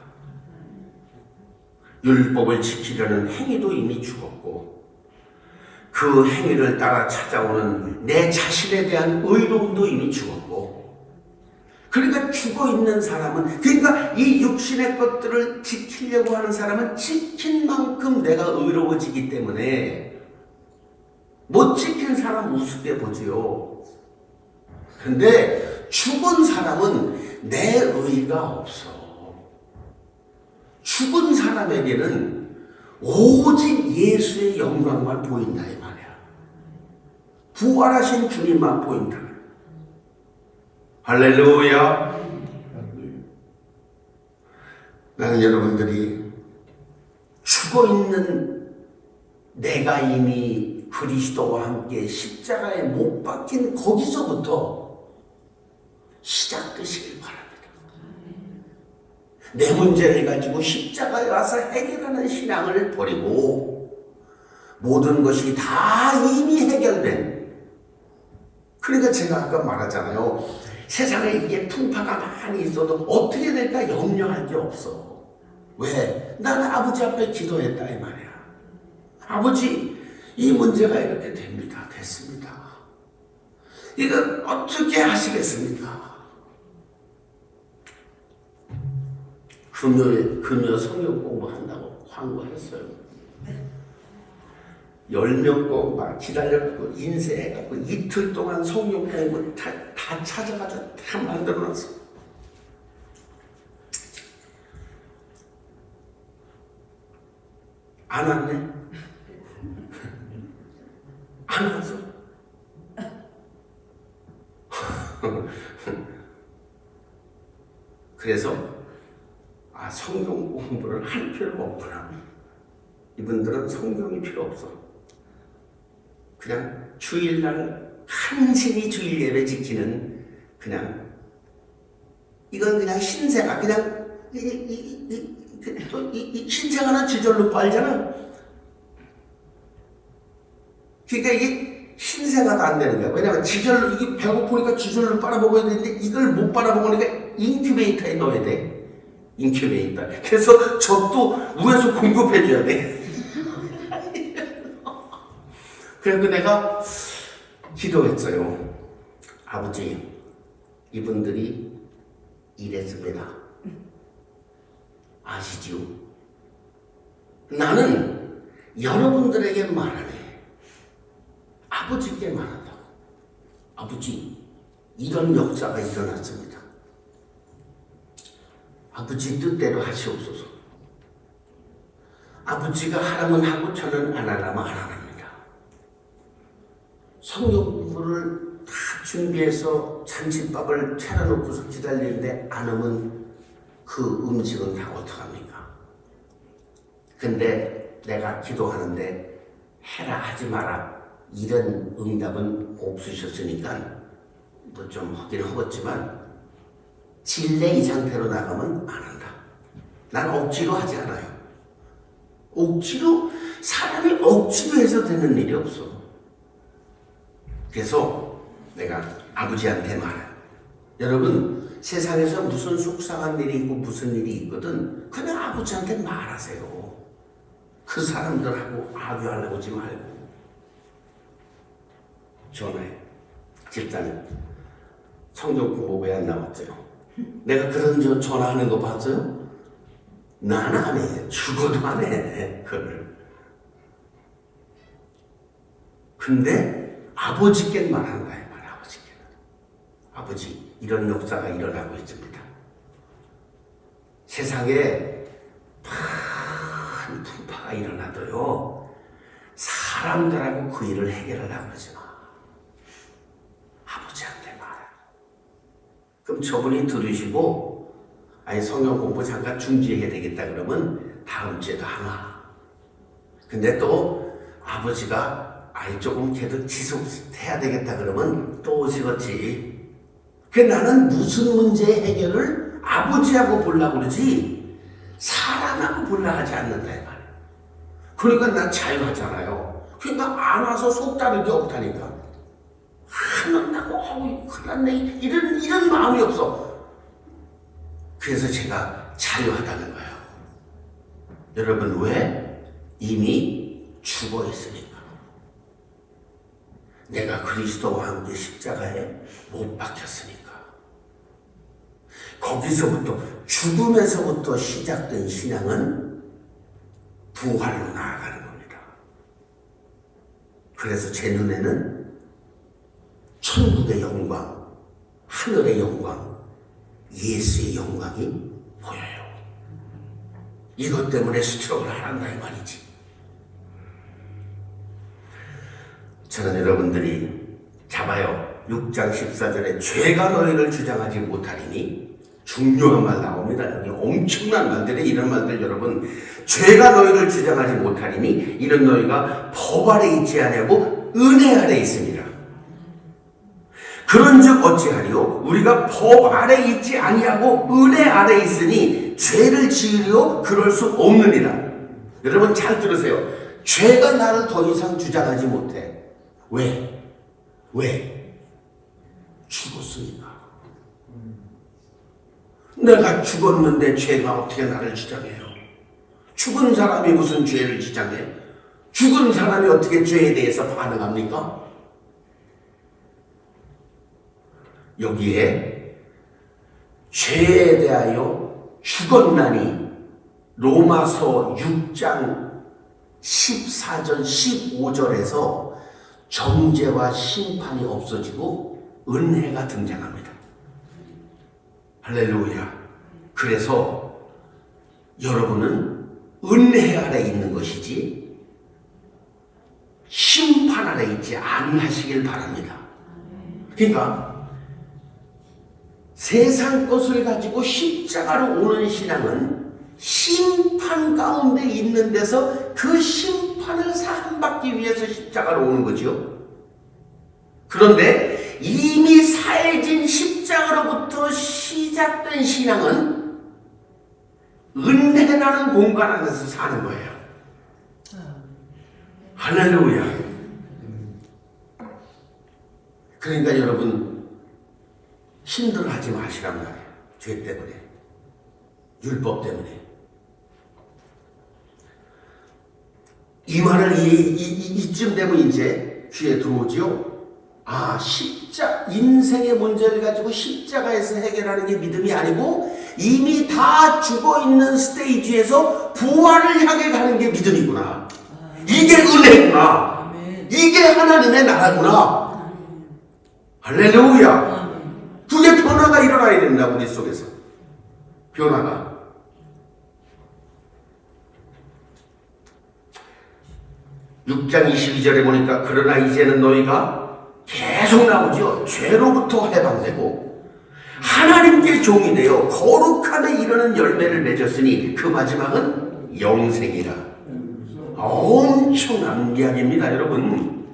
율법을 지키려는 행위도 이미 죽었고, 그 행위를 따라 찾아오는 내 자신에 대한 의로움도 이미 죽었고, 그러니까 죽어있는 사람은, 그러니까 이 육신의 것들을 지키려고 하는 사람은 지킨 만큼 내가 의로워지기 때문에 못 지킨 사람 우습게 보지요. 근데 죽은 사람은 내 의가 없어. 죽은 사람에게는 오직 예수의 영광만 보인다 이 말이야. 부활하신 주님만 보인다. 할렐루야. 나는 여러분들이 죽어있는 내가 이미 그리스도와 함께 십자가에 못 박힌 거기서부터 시작되시길 바랍니다. 내 문제를 가지고 십자가에 와서 해결하는 신앙을 버리고 모든 것이 다 이미 해결된, 그러니까 제가 아까 말하잖아요. 세상에 이게 풍파가 많이 있어도 어떻게 될까 염려할 게 없어. 왜? 나는 아버지 앞에 기도했다 이 말이야. 아버지, 이 문제가 이렇게 됩니다. 됐습니다. 이건 어떻게 하시겠습니까? 금요 성경 공부한다고 광고했어요. 10명 막 기다려갖고 인쇄해갖고 이틀 동안 성경 공부 다 찾아가지고 다 만들어놨어. 안 왔네? 안 왔어? 그래서 성경 공부를 할 필요가 없구나. 이분들은 성경이 필요 없어. 그냥 주일날 간신히 주일 예배 지키는, 그냥 이건 그냥 신세가 그냥 이 신생아는 지절로 빨잖아. 그러니까 이게 신생아도 안 되는 거야. 왜냐면 지절로, 이게 배고프니까 지절로 빨아먹어야 되는데 이걸 못 빨아먹으니까 인큐베이터에 넣어야 돼. 인큐베이터. 그래서 젖도 위에서 공급해줘야 돼. 그래서 내가 기도했어요. 아버지, 이분들이 이랬습니다. 아시지요? 나는 여러분들에게 말하네. 아버지께 말한다고. 아버지, 이런 역사가 일어났습니다. 아버지 뜻대로 하시옵소서. 아버지가 하라면 하고 저는 안 하라면 안 합니다. 성경 공부를 다 준비해서 잔치밥을 차려놓고서 기다리는데 안 오면 그 음식은 다 어떡합니까? 근데 내가 기도하는데 해라 하지 마라 이런 응답은 없으셨으니까 뭐 좀 하긴 하겠지만 진례 이 상태로 나가면 안 한다. 난 억지로 하지 않아요. 억지로, 사람이 억지로 해서 되는 일이 없어. 그래서 내가 아버지한테 말해. 여러분, 세상에서 무슨 속상한 일이 있고 무슨 일이 있거든 그냥 아버지한테 말하세요. 그 사람들하고 아교하려고 하지 말고. 전화해. 집사님, 성경 공부 왜 안 나왔어요? 내가 그런 전화하는 거 봤어요? 난 안 해. 죽어도 안 해. 그걸. 근데 아버지께 말한다. 아버지께. 아버지, 이런 역사가 일어나고 있습니다. 세상에 큰 풍파가 일어나도요, 사람들하고 그 일을 해결하려고 하지 마. 아버지한테 말해. 그럼 저분이 들으시고, 아니 성경 공부 잠깐 중지해야 되겠다 그러면 다음 주에도 안 와. 근데 또 아버지가 아이 조금 계속 지속해야 되겠다 그러면 또 오시겠지. 그 나는 무슨 문제의 해결을 아버지하고 보려고 그러지 사람하고 보려 하지 않는다 이 말이야. 그러니까 난 자유하잖아요. 그러니까 안 와서 속다른 게 없다니까. 안 온다고 큰일 났네 이런 마음이 없어. 그래서 제가 자유하다는 거예요. 여러분, 왜? 이미 죽어 있으니까. 내가 그리스도와 함께 십자가에 못 박혔으니까. 거기서부터, 죽음에서부터 시작된 신앙은 부활로 나아가는 겁니다. 그래서 제 눈에는 천국의 영광, 하늘의 영광, 예수의 영광이 보여요. 이것 때문에 스트럭을 하란다 이 말이지. 저는 여러분들이 잡아요. 6장 14절에 죄가 너희를 주장하지 못하리니, 중요한 말 나옵니다. 여기 엄청난 말들이, 이런 말들 여러분, 죄가 너희를 주장하지 못하리니 이런 너희가 법 아래 있지 아니하고 은혜 아래 있습니다. 그런즉 어찌하리요? 우리가 법 아래 있지 아니하고 은혜 아래 있으니 죄를 지으려 그럴 수 없느니라. 여러분 잘 들으세요. 죄가 나를 더 이상 주장하지 못해. 왜? 죽었으니까. 내가 죽었는데 죄가 어떻게 나를 주장해요? 죽은 사람이 무슨 죄를 주장해? 죽은 사람이 어떻게 죄에 대해서 반응합니까? 여기에 죄에 대하여 죽었나니 로마서 6장 14절 15절에서 정죄와 심판이 없어지고 은혜가 등장합니다. 할렐루야. 그래서 여러분은 은혜 아래 있는 것이지 심판 아래 있지 아니하시길 바랍니다. 그러니까 세상 것을 가지고 십자가로 오는 신앙은 심판 가운데 있는 데서 그 심판을 사함받기 위해서 십자가로 오는 거죠. 그런데 이미 사해진 십자가로부터 시작된 신앙은 은혜라는 공간 안에서 사는 거예요. 할렐루야. 그러니까 여러분 힘들어하지 마시란 말이에요. 죄 때문에, 율법 때문에. 이 말을 이쯤 되면 이제 귀에 들어오지요. 아, 인생의 문제를 가지고 십자가에서 해결하는 게 믿음이 아니고 이미 다 죽어있는 스테이지에서 부활을 향해 가는 게 믿음이구나. 이게 은혜구나. 이게 하나님의 나라구나. 할렐루야. 그게 변화가 일어나야 된다. 우리 속에서 변화가. 6장 22절에 보니까 그러나 이제는 너희가 계속 나오죠. 죄로부터 해방되고 하나님께 종이 되어 거룩함에 이르는 열매를 맺었으니 그 마지막은 영생이라. 엄청난 이야기입니다, 여러분.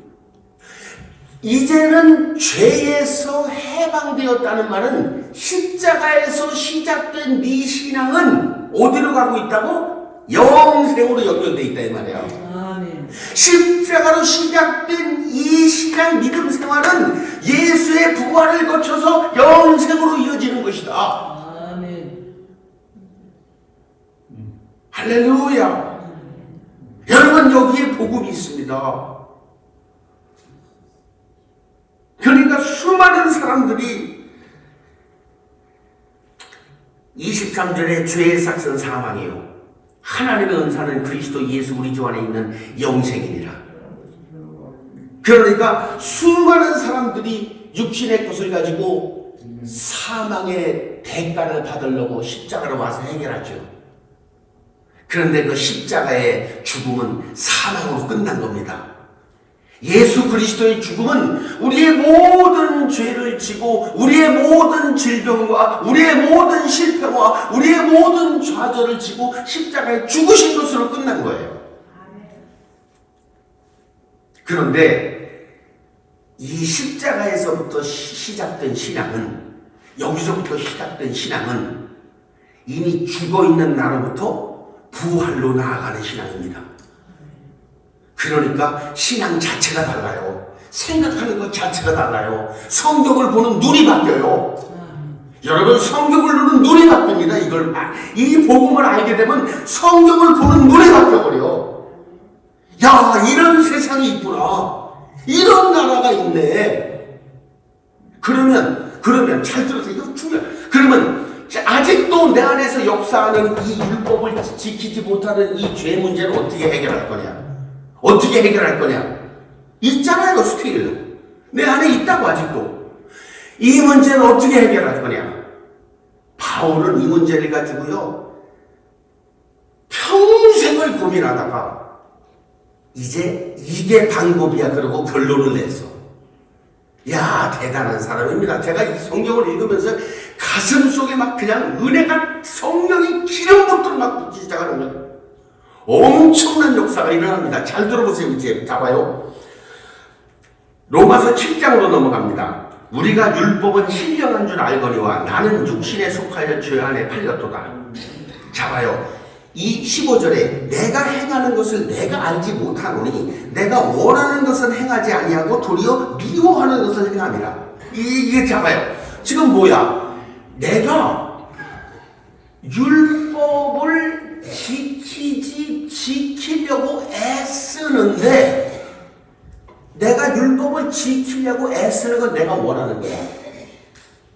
이제는 죄에서 해방되었다는 말은 십자가에서 시작된 네 신앙은 어디로 가고 있다고? 영생으로 연결되어 있다 이 말이야. 아멘. 십자가로 시작된 이 신앙 믿음 생활은 예수의 부활을 거쳐서 영생으로 이어지는 것이다. 아멘. 할렐루야. 여러분 여기에 복음이 있습니다. 그러니까 수많은 사람들이 23절에 죄의 삭은 사망이요 하나님의 은사는 그리스도 예수 우리 주 안에 있는 영생이니라. 그러니까 수많은 사람들이 육신의 것을 가지고 사망의 대가를 받으려고 십자가로 와서 해결하죠. 그런데 그 십자가의 죽음은 사망으로 끝난 겁니다. 예수 그리스도의 죽음은 우리의 모든 죄를 지고 우리의 모든 질병과 우리의 모든 실패와 우리의 모든 좌절을 지고 십자가에 죽으신 것으로 끝난 거예요. 그런데 이 십자가에서부터 시작된 신앙은, 여기서부터 시작된 신앙은 이미 죽어있는 나로부터 부활로 나아가는 신앙입니다. 그러니까 신앙 자체가 달라요. 생각하는 것 자체가 달라요. 성경을 보는 눈이 바뀌어요. 여러분 성경을 보는 눈이 바뀝니다. 이 복음을 알게 되면 성경을 보는 눈이 바뀌어버려. 야, 이런 세상이 있구나. 이런 나라가 있네. 그러면 잘 들으세요. 이거 중요해요. 그러면 아직도 내 안에서 역사하는 이 율법을 지키지 못하는 이 죄 문제를 어떻게 해결할 거냐? 어떻게 해결할 거냐? 있잖아요, 스틸. 내 안에 있다고 아직도. 이 문제는 어떻게 해결할 거냐? 바울은 이 문제를 가지고요, 평생을 고민하다가 이제 이게 방법이야 그러고 결론을 냈어. 야, 대단한 사람입니다. 제가 이 성경을 읽으면서 가슴 속에 막 그냥 은혜가, 성령이 기름부터 막 붙기 시작하는 거예요. 엄청난 역사가 일어납니다. 잘 들어보세요. 이제 잡아요. 로마서 7장으로 넘어갑니다. 우리가 율법은 신령한 줄 알거니와 나는 육신에 속하여 죄 안에 팔렸도다. 잡아요. 이 15절에 내가 행하는 것을 내가 알지 못하노니 내가 원하는 것은 행하지 아니하고 도리어 미워하는 것을 행함이라. 이게 잡아요. 지금 뭐야? 내가 율법을 지키려고 애쓰는데, 내가 율법을 지키려고 애쓰는 건 내가 원하는 거야.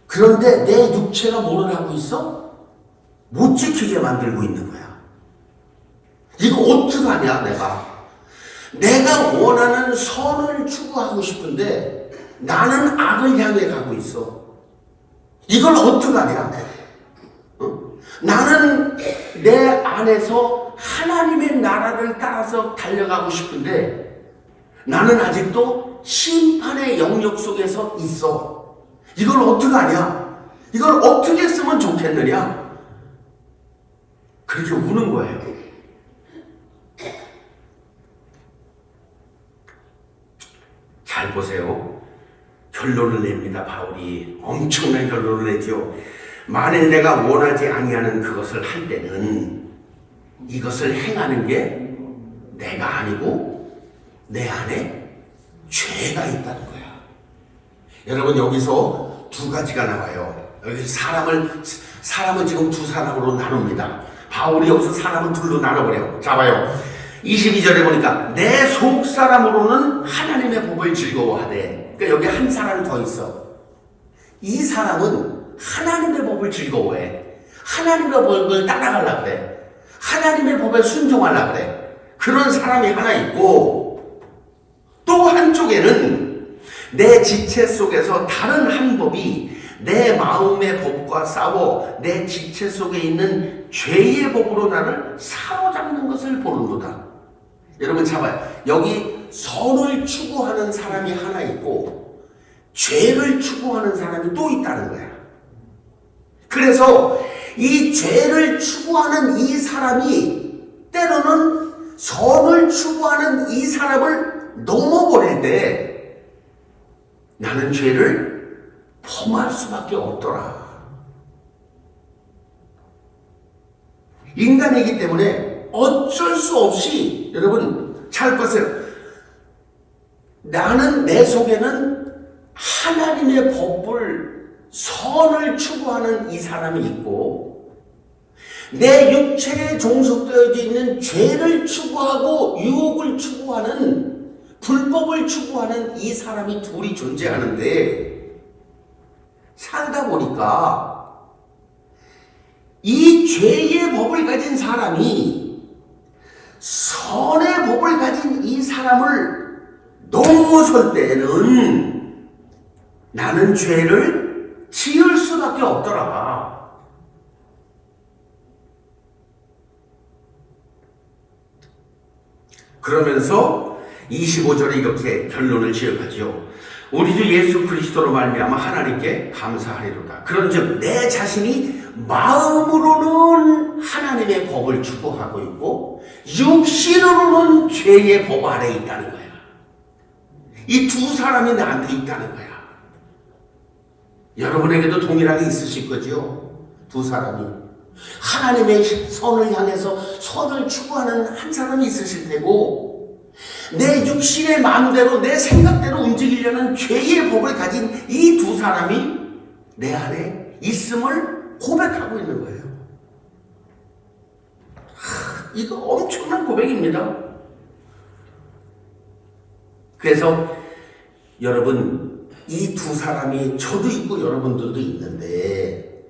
그런데 내 육체가 뭐를 하고 있어? 못 지키게 만들고 있는 거야. 이거 어떡하냐, 내가 원하는 선을 추구하고 싶은데 나는 악을 향해 가고 있어. 이걸 어떡하냐? 나는 내 안에서 하나님의 나라를 따라서 달려가고 싶은데 나는 아직도 심판의 영역 속에서 있어. 이걸 어떡하냐? 이걸 어떻게 쓰면 좋겠느냐? 그렇게 우는 거예요. 잘 보세요. 결론을 냅니다. 바울이 엄청난 결론을 내죠. 만일 내가 원하지 아니하는 그것을 할 때는 이것을 행하는 게 내가 아니고 내 안에 죄가 있다는 거야. 여러분, 여기서 두 가지가 나와요. 여기 사람은 지금 두 사람으로 나눕니다. 바울이 여기서 사람은 둘로 나눠버려요. 자, 봐요. 22절에 보니까 내 속사람으로는 하나님의 법을 즐거워하되, 그러니까 여기 한 사람이 더 있어. 이 사람은 하나님의 법을 즐거워해. 하나님의 법을 따라가려고 그래. 하나님의 법에 순종하려고 그래. 그런 사람이 하나 있고, 또 한쪽에는 내 지체 속에서 다른 한 법이 내 마음의 법과 싸워 내 지체 속에 있는 죄의 법으로 나를 사로잡는 것을 보는도다. 여러분, 잡아요. 여기 선을 추구하는 사람이 하나 있고 죄를 추구하는 사람이 또 있다는 거야. 그래서 이 죄를 추구하는 이 사람이 때로는 선을 추구하는 이 사람을 넘어버릴 때 나는 죄를 범할 수밖에 없더라. 인간이기 때문에 어쩔 수 없이, 여러분 잘 보세요. 나는 내 속에는 하나님의 법을, 선을 추구하는 이 사람이 있고, 내 육체에 종속되어 있는 죄를 추구하고 유혹을 추구하는, 불법을 추구하는 이 사람이 둘이 존재하는데, 살다 보니까 이 죄의 법을 가진 사람이 선의 법을 가진 이 사람을 넘어설 때는 나는 죄를 지을 수밖에 없더라. 그러면서 25절에 이렇게 결론을 지어가지요. 우리 주 예수 그리스도로 말미암아 하나님께 감사하리로다. 그런즉 내 자신이 마음으로는 하나님의 법을 추구하고 있고 육신으로는 죄의 법 아래 있다는 거야. 이 두 사람이 나한테 있다는 거야. 여러분에게도 동일하게 있으실 거지요. 두 사람이 하나님의 선을 향해서 선을 추구하는 한 사람이 있으실 테고, 내 육신의 마음대로 내 생각대로 움직이려는 죄의 법을 가진 이 두 사람이 내 안에 있음을 고백하고 있는 거예요. 이거 엄청난 고백입니다. 그래서 여러분, 이 두 사람이 저도 있고 여러분들도 있는데,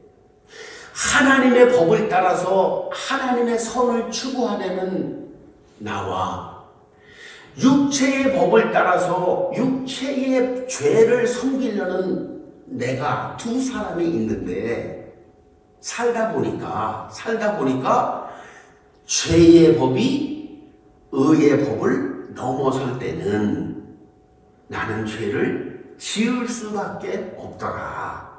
하나님의 법을 따라서 하나님의 선을 추구하려는 나와 육체의 법을 따라서 육체의 죄를 섬기려는 내가 두 사람이 있는데, 살다 보니까 죄의 법이 의의 법을 넘어설 때는 나는 죄를 지을 수밖에 없더라.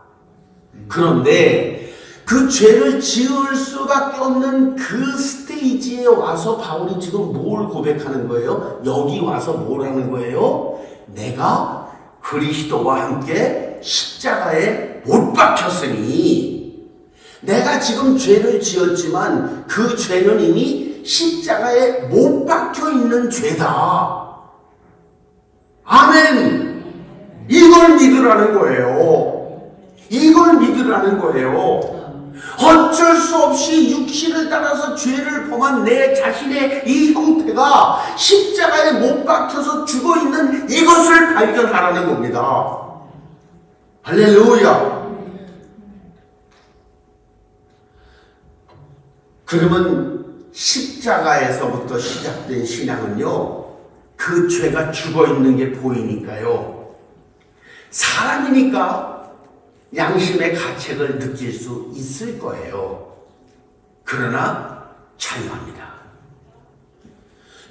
그런데 그 죄를 지을 수밖에 없는 그 스테이지에 와서 바울이 지금 뭘 고백하는 거예요? 여기 와서 뭘 하는 거예요? 내가 그리스도와 함께 십자가에 못 박혔으니, 내가 지금 죄를 지었지만 그 죄는 이미 십자가에 못 박혀 있는 죄다. 아멘. 이걸 믿으라는 거예요. 이걸 믿으라는 거예요. 어쩔 수 없이 육신을 따라서 죄를 범한 내 자신의 이 형태가 십자가에 못 박혀서 죽어있는 이것을 발견하라는 겁니다. 할렐루야. 그러면 십자가에서부터 시작된 신앙은요, 그 죄가 죽어있는 게 보이니까요, 사람이니까 양심의 가책을 느낄 수 있을 거예요. 그러나 자유합니다.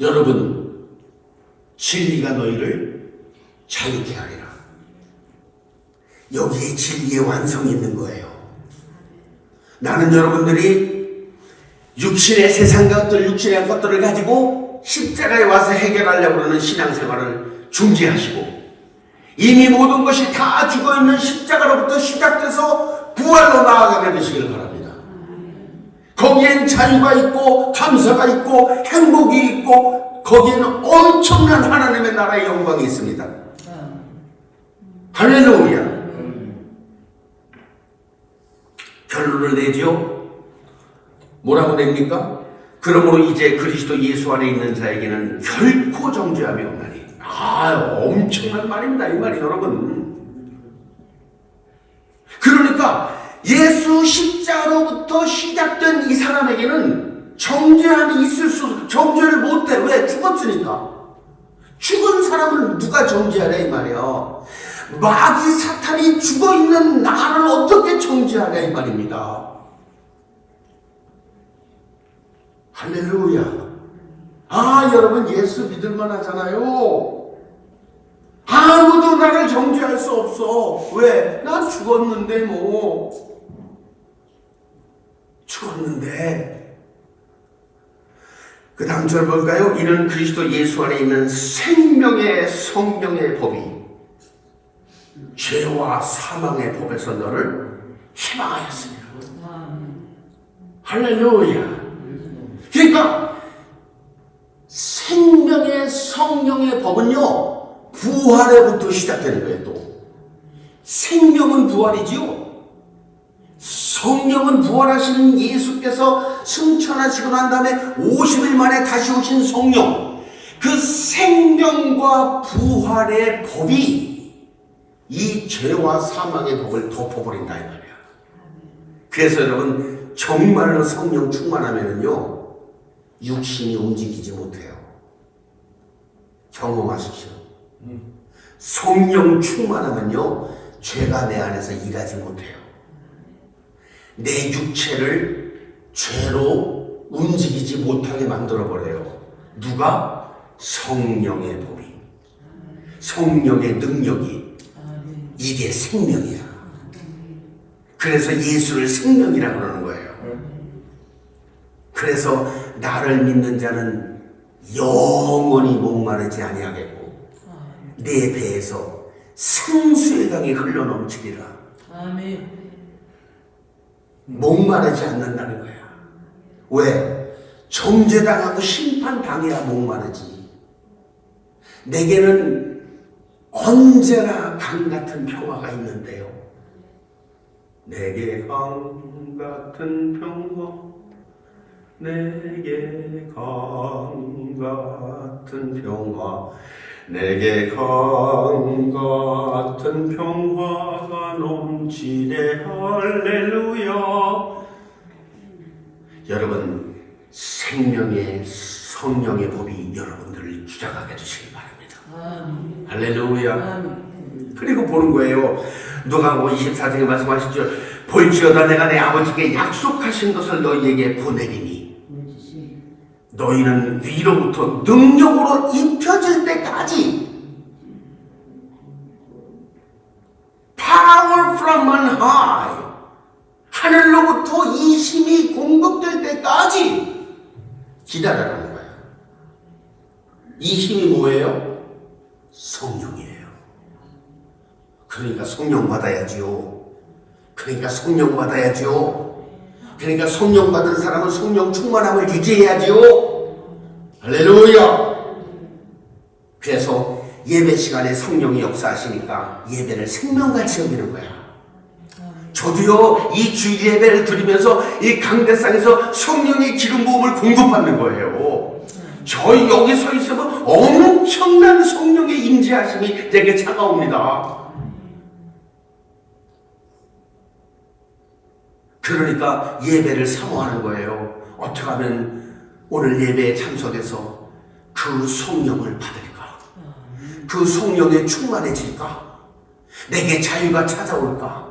여러분, 진리가 너희를 자유케 하리라. 여기에 진리의 완성이 있는 거예요. 나는 여러분들이 육신의 세상 것들, 육신의 것들을 가지고 십자가에 와서 해결하려고 하는 신앙생활을 중지하시고, 이미 모든 것이 다 죽어있는 십자가로부터 시작돼서 부활로 나아가게 되시길 바랍니다. 거기엔 자유가 있고 감사가 있고 행복이 있고 거기에는 엄청난 하나님의 나라의 영광이 있습니다. 할렐루야. 결론을 내지요. 뭐라고 냅니까? 그러므로 이제 그리스도 예수 안에 있는 자에게는 결코 정죄함이 없나니. 엄청난 말입니다. 이 말이 여러분. 그러니까 예수 십자가로부터 시작된 이 사람에게는 정죄함이 있을 수, 정죄를 못해. 왜? 죽었으니까. 죽은 사람을 누가 정죄하냐 이 말이야. 마귀 사탄이 죽어있는 나를 어떻게 정죄하냐 이 말입니다. 할렐루야. 여러분 예수 믿을만 하잖아요. 아무도 나를 정죄할 수 없어. 왜? 나 죽었는데 뭐. 죽었는데. 그 다음 절 볼까요? 이는 그리스도 예수 안에 있는 생명의 성령의 법이 죄와 사망의 법에서 너를 희망하였습니다. 할렐루야. 그러니까 생명의 성령의 법은요 부활에부터 시작되는 거예요. 또 생명은 부활이지요. 성령은 부활하신 예수께서 승천하시고 난 다음에 50일 만에 다시 오신 성령, 그 생명과 부활의 법이 이 죄와 사망의 법을 덮어버린다 이 말이야. 그래서 여러분 정말로 성령 충만하면은요 육신이 움직이지 못해요. 경험하십시오. 성령 충만하면요 죄가 내 안에서 일하지 못해요. 내 육체를 죄로 움직이지 못하게 만들어버려요. 누가? 성령의 법이, 성령의 능력이. 이게 생명이야. 그래서 예수를 생명이라고 그러는 거예요. 그래서 나를 믿는 자는 영원히 목마르지 아니하겠고 내 배에서 생수의 강이 흘러넘치리라. 아멘. 목마르지 않는다는 거야. 왜? 정죄당하고 심판당해야 목마르지. 내게는 언제나 강 같은 평화가 있는데요. 내게 강 같은 평화, 내게 강 같은 평화, 내게 강 같은 평화가 넘치네. 할렐루야. 여러분 생명의 성령의 법이 여러분들을 주장하게 해주시기 바랍니다. 할렐루야. 그리고 보는 거예요. 누가복음 24장에 말씀하시죠. 볼지어다 내가 내 아버지께 약속하신 것을 너희에게 보내리니 너희는 위로부터 능력으로 입혀질 때까지 power from on high 하늘로부터 이 힘이 공급될 때까지 기다려라는 거야. 이 힘이 뭐예요? 성령이에요. 그러니까 성령 받아야지요. 그러니까 성령 받아야지요. 그러니까 성령 받은 사람은 성령 충만함을 유지해야지요. 할렐루야. 그래서 예배 시간에 성령이 역사하시니까 예배를 생명같이 여기는 거야. 저도요 이 주일 예배를 드리면서 이 강대상에서 성령의 기름 부음을 공급받는 거예요. 저희 여기 서 있으면 엄청난 성령의 임재하심이 내게 차가웁니다. 그러니까 예배를 사모하는 거예요. 어떻게 하면 오늘 예배에 참석해서 그 성령을 받을까? 그 성령에 충만해질까? 내게 자유가 찾아올까?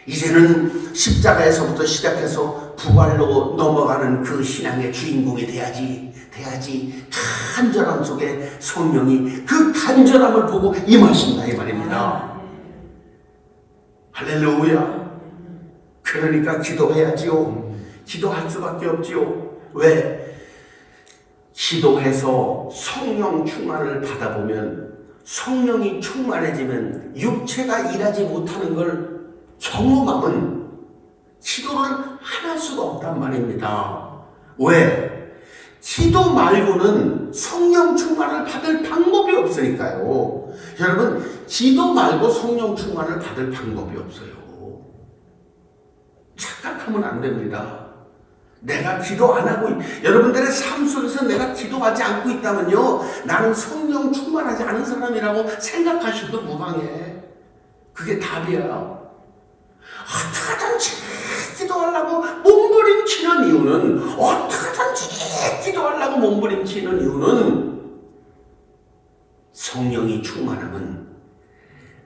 이제는 십자가에서부터 시작해서 부활로 넘어가는 그 신앙의 주인공이 돼야지 간절함 속에 성령이 그 간절함을 보고 임하신다 이 말입니다. 할렐루야. 그러니까 기도해야지요. 기도할 수밖에 없지요. 왜? 기도해서 성령 충만을 받아보면 성령이 충만해지면 육체가 일하지 못하는 걸 경험하면 기도를 안 할 수가 없단 말입니다. 왜? 기도 말고는 성령 충만을 받을 방법이 없으니까요. 여러분, 기도 말고 성령 충만을 받을 방법이 없어요. 착각하면 안 됩니다. 내가 기도 안 하고, 여러분들의 삶 속에서 내가 기도하지 않고 있다면요, 나는 성령 충만하지 않은 사람이라고 생각하셔도 무방해. 그게 답이야. 어떻게든지 기도하려고 몸부림치는 이유는, 어떻게든지 기도하려고 몸부림치는 이유는, 성령이 충만하면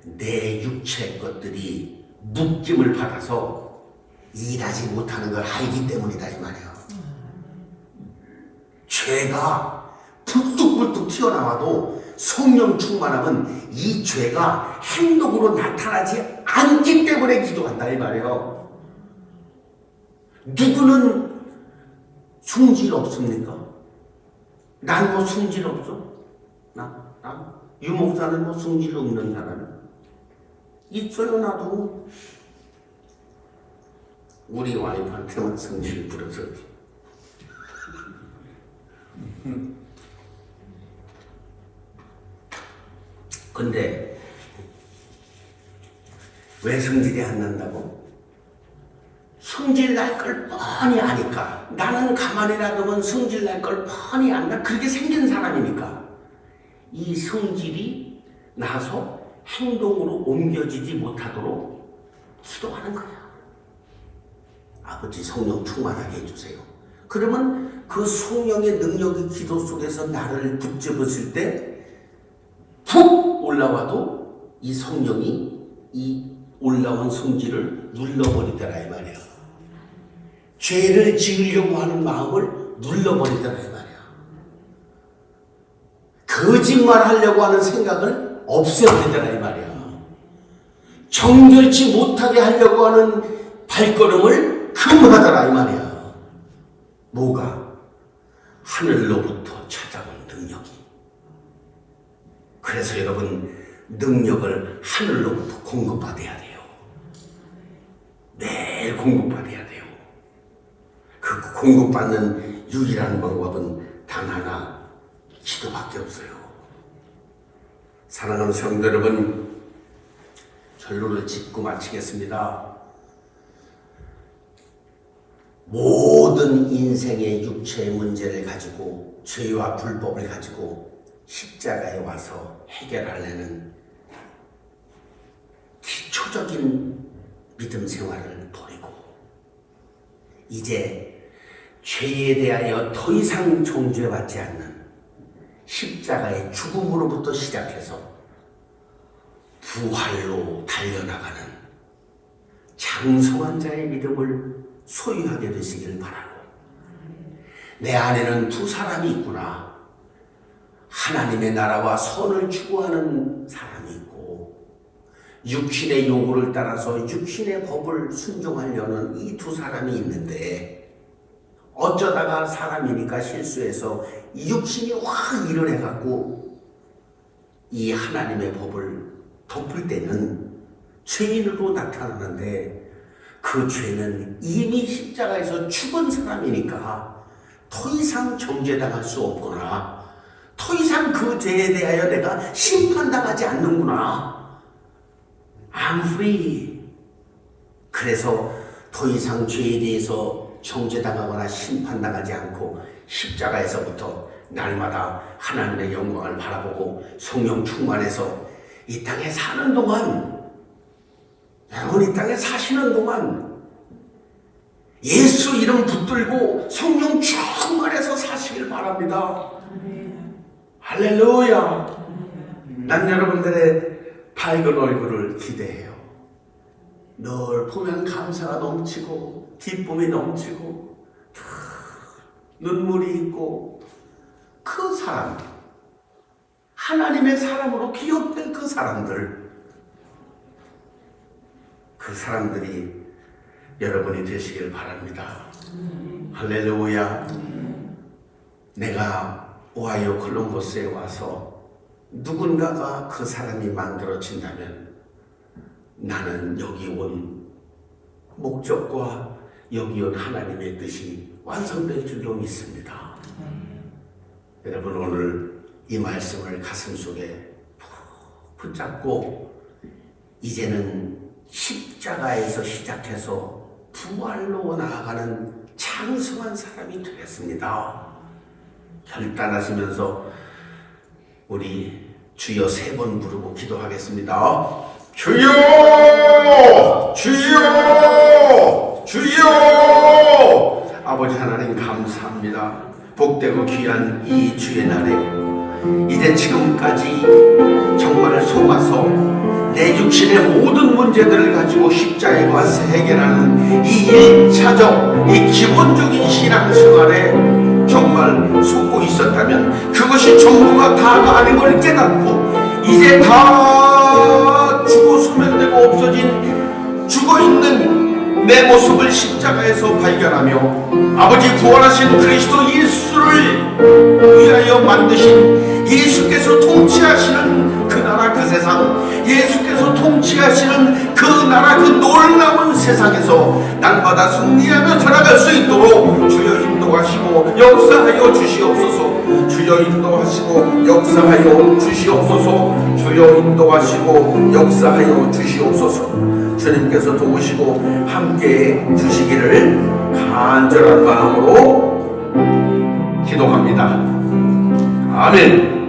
내 육체 것들이 묶임을 받아서 일하지 못하는 걸 알기 때문이다 이 말이야. 죄가 불뚝불뚝 튀어나와도 성령 충만하면 이 죄가 행동으로 나타나지 않기 때문에 기도한다 이 말이야. 누구는 성질 없습니까? 난 뭐 성질 없어? 유목사는 뭐 성질 없는 사람이 있어요. 나도 우리 와이프한테만 성질 부려서. 근데 왜 성질이 안 난다고? 성질 날 걸 뻔히 아니까. 나는 가만히 놔두면 성질 날 걸 뻔히 안다. 그렇게 생긴 사람이니까 이 성질이 나서 행동으로 옮겨지지 못하도록 기도하는 거야. 아버지 성령 충만하게 해주세요. 그러면 그 성령의 능력이 기도 속에서 나를 붙잡았을 때 푹 올라와도 이 성령이 이 올라온 성질을 눌러버리더라 이 말이야. 죄를 지으려고 하는 마음을 눌러버리더라 이 말이야. 거짓말하려고 하는 생각을 없애버리더라 이 말이야. 정결치 못하게 하려고 하는 발걸음을 금하더라 이 말이야. 뭐가? 하늘로부터 찾아온 능력이. 그래서 여러분, 능력을 하늘로부터 공급받아야 돼요. 매일 공급받아야 돼요. 그 공급받는 유일한 방법은 단 하나, 기도밖에 없어요. 사랑하는 성도 여러분, 결론을 짓고 마치겠습니다. 모든 인생의 육체의 문제를 가지고, 죄와 불법을 가지고 십자가에 와서 해결하려는 기초적인 믿음 생활을 버리고 이제 죄에 대하여 더 이상 정죄받지 않는 십자가의 죽음으로부터 시작해서 부활로 달려나가는 장성한 자의 믿음을 소유하게 되시길 바라고, 내 안에는 두 사람이 있구나. 하나님의 나라와 선을 추구하는 사람이 있고, 육신의 요구를 따라서 육신의 법을 순종하려는 이 두 사람이 있는데, 어쩌다가 사람이니까 실수해서 육신이 확 일을 해갖고 이 하나님의 법을 덮을 때는 죄인으로 나타나는데, 그 죄는 이미 십자가에서 죽은 사람이니까 더 이상 정죄당할 수 없구나. 더 이상 그 죄에 대하여 내가 심판당하지 않는구나. I'm free. 그래서 더 이상 죄에 대해서 정죄당하거나 심판당하지 않고 십자가에서부터 날마다 하나님의 영광을 바라보고 성령 충만해서 이 땅에 사는 동안, 여러분 이 땅에 사시는 동안 예수 이름 붙들고 성령 충만해서 사시길 바랍니다. 할렐루야. 난 여러분들의 밝은 얼굴을 기대해요. 널 보면 감사가 넘치고 기쁨이 넘치고 눈물이 있고, 그 사람, 하나님의 사람으로 기억된 그 사람들이 여러분이 되시길 바랍니다. 할렐루야. 내가 오하이오 콜럼버스에 와서 누군가가 그 사람이 만들어진다면 나는 여기 온 목적과 여기 온 하나님의 뜻이 완성될 줄로 믿습니다. 여러분, 오늘 이 말씀을 가슴 속에 푹 붙잡고 이제는 십자가에서 시작해서 부활로 나아가는 장성한 사람이 되겠습니다. 결단하시면서 우리 주여 3번 부르고 기도하겠습니다. 주여 주여 주여. 아버지 하나님 감사합니다. 복되고 귀한 이 주의 날에 이제 지금까지 정말 속아서 내 육신의 모든 문제들을 가지고 십자가에 와서 해결하는 이 1차적, 이 기본적인 신앙생활에 정말 속고 있었다면 그것이 전부가 다가 아닌 걸 깨닫고 이제 다 죽어 소멸되고 없어진 죽어있는 내 모습을 십자가에서 발견하며 아버지 부활하신 그리스도 예수를 위하여 만드신 예수께서 통치하시는 그 나라 그 세상, 예수께서 통치하시는 그 나라 그 놀라운 세상에서 날마다 승리하며 살아갈 수 있도록 주여 인도하시고 역사하여 주시옵소서. 주여 인도하시고 역사하여 주시옵소서. 주여 인도하시고 역사하여 주시옵소서. 주님께서 도우시고 함께 주시기를 간절한 마음으로 기도합니다. 아멘.